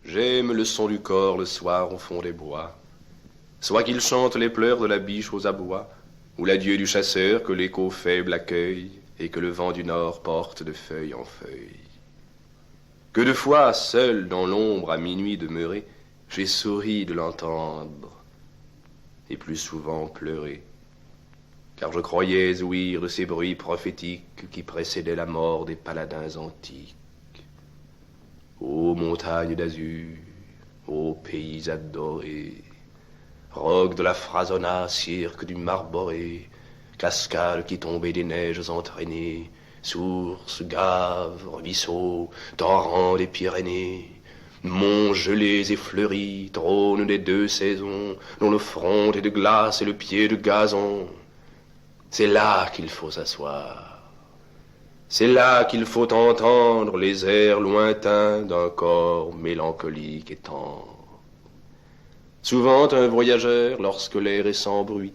J'aime le son du cor le soir au fond des bois, soit qu'il chante les pleurs de la biche aux abois, ou l'adieu du chasseur que l'écho faible accueille, et que le vent du nord porte de feuille en feuille. Que de fois, seul dans l'ombre à minuit demeuré, j'ai souri de l'entendre, et plus souvent pleuré, car je croyais ouïr de ces bruits prophétiques qui précédaient la mort des paladins antiques. Ô montagnes d'azur, ô pays adorés, rocs de la Frasonna, cirque du Marboré, cascades qui tombaient des neiges entraînées, sources, gaves, ruisseaux, torrents des Pyrénées, monts gelés et fleuris, trônes des deux saisons, dont le front est de glace et le pied de gazon. C'est là qu'il faut s'asseoir. C'est là qu'il faut entendre les airs lointains d'un corps mélancolique et tendre. Souvent un voyageur, lorsque l'air est sans bruit,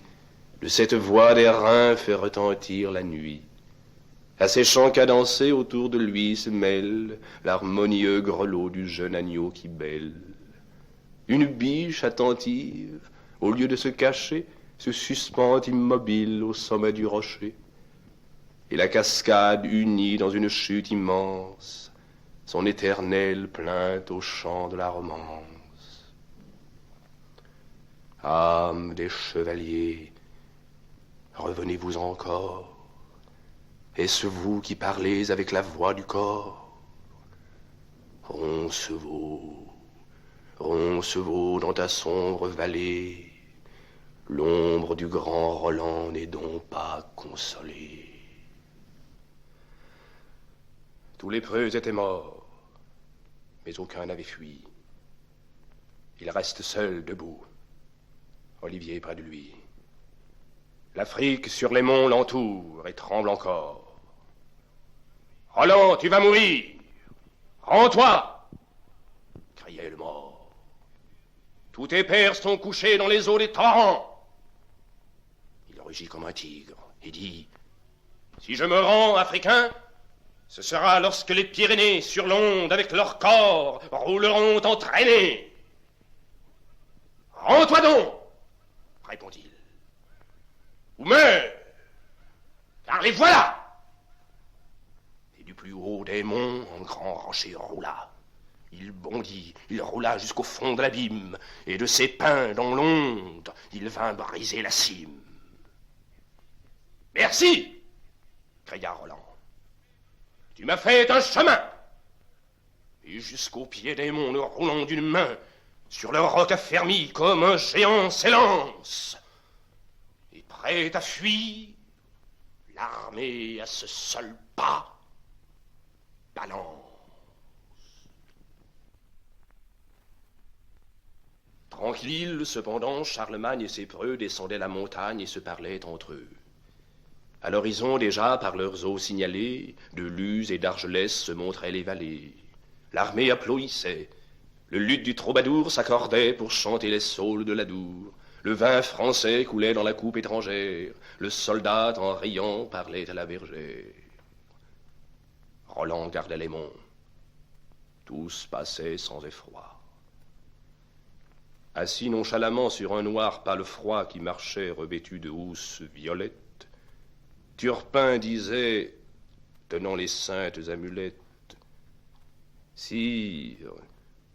de cette voix des reins fait retentir la nuit. À ces chants cadencés autour de lui se mêle l'harmonieux grelot du jeune agneau qui bêle. Une biche attentive, au lieu de se cacher, se suspend immobile au sommet du rocher. Et la cascade unit dans une chute immense son éternelle plainte au chant de la romance. Âmes des chevaliers, revenez-vous encore. Est-ce vous qui parlez avec la voix du corps? Roncevaux dans ta sombre vallée, l'ombre du grand Roland n'est donc pas consolée. Tous les preux étaient morts, mais aucun n'avait fui. Il reste seul debout, Olivier près de lui. L'Afrique sur les monts l'entoure et tremble encore. Roland, tu vas mourir! Rends-toi! Criait le mort. Tous tes pères sont couchés dans les eaux des torrents. Il rugit comme un tigre et dit: si je me rends, Africain, ce sera lorsque les Pyrénées sur l'onde avec leur corps rouleront entraînés. Rends-toi donc, répondit-il, ou meurs, car les voilà. Et du plus haut des monts, un grand rocher roula. Il bondit, il roula jusqu'au fond de l'abîme, et de ses pins dans l'onde, il vint briser la cime. Merci, cria Roland. Tu m'as fait un chemin. Et jusqu'au pied des monts, le roulant d'une main, sur le roc affermi comme un géant s'élance. Et prêt à fuir, l'armée à ce seul pas balance. Tranquille, cependant, Charlemagne et ses preux descendaient la montagne et se parlaient entre eux. À l'horizon déjà, par leurs eaux signalées, de Luz et d'Argelès se montraient les vallées. L'armée applaudissait. Le luth du troubadour s'accordait pour chanter les saules de l'Adour. Le vin français coulait dans la coupe étrangère. Le soldat, en riant, parlait à la bergère. Roland gardait les monts. Tous passaient sans effroi. Assis nonchalamment sur un noir pâle froid qui marchait revêtu de housses violettes, Turpin disait, tenant les saintes amulettes: sire,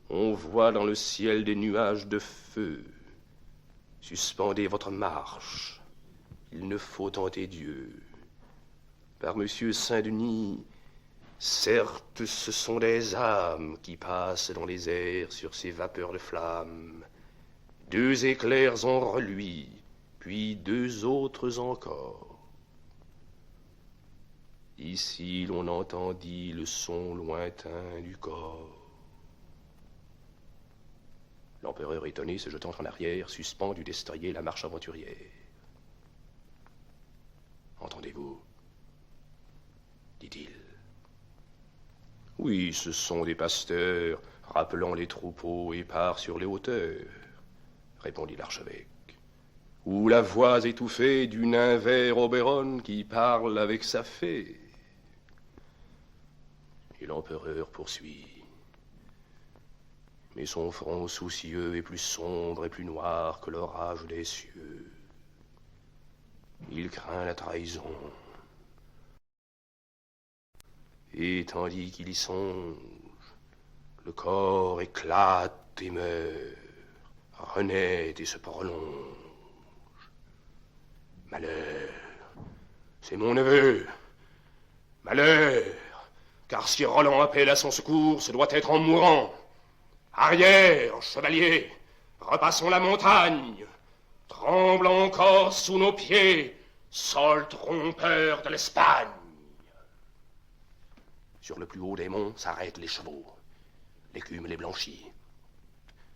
on voit dans le ciel des nuages de feu. Suspendez votre marche, il ne faut tenter Dieu. Par Monsieur Saint-Denis, certes, ce sont des âmes qui passent dans les airs sur ces vapeurs de flammes. 2 éclairs ont reluit, puis 2 autres encore. Ici, l'on entendit le son lointain du corps. L'empereur étonné, se jetant en arrière, suspend du destrier la marche aventurière. Entendez-vous? Dit-il. Oui, ce sont des pasteurs, rappelant les troupeaux épars sur les hauteurs, répondit l'archevêque. Ou la voix étouffée du nain vert Oberon qui parle avec sa fée. Et l'empereur poursuit. mais son front soucieux est plus sombre et plus noir que l'orage des cieux. Il craint la trahison. Et tandis qu'il y songe, le corps éclate et meurt, renaît et se prolonge. Malheur, c'est mon neveu. Malheur, car si Roland appelle à son secours, ce doit être en mourant. Arrière, chevalier, repassons la montagne. Tremble encore sous nos pieds, sol trompeur de l'Espagne. Sur le plus haut des monts s'arrêtent les chevaux. L'écume les blanchit.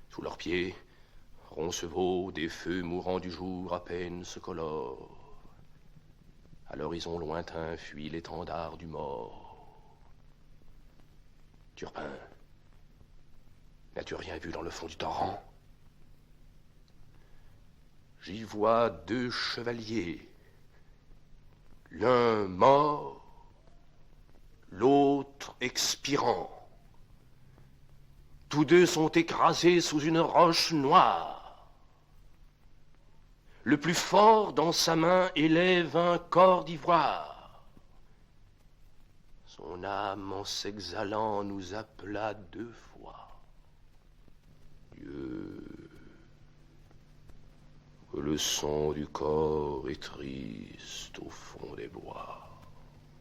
Sous leurs pieds, Roncevaux, des feux mourants du jour à peine se colorent. À l'horizon lointain fuit l'étendard du mort. Turpin, n'as-tu rien vu dans le fond du torrent? J'y vois deux chevaliers, l'un mort, l'autre expirant. Tous deux sont écrasés sous une roche noire. Le plus fort dans sa main élève un corps d'ivoire. Son âme en s'exhalant nous appela 2 fois. Dieu, que le son du corps est triste au fond des bois.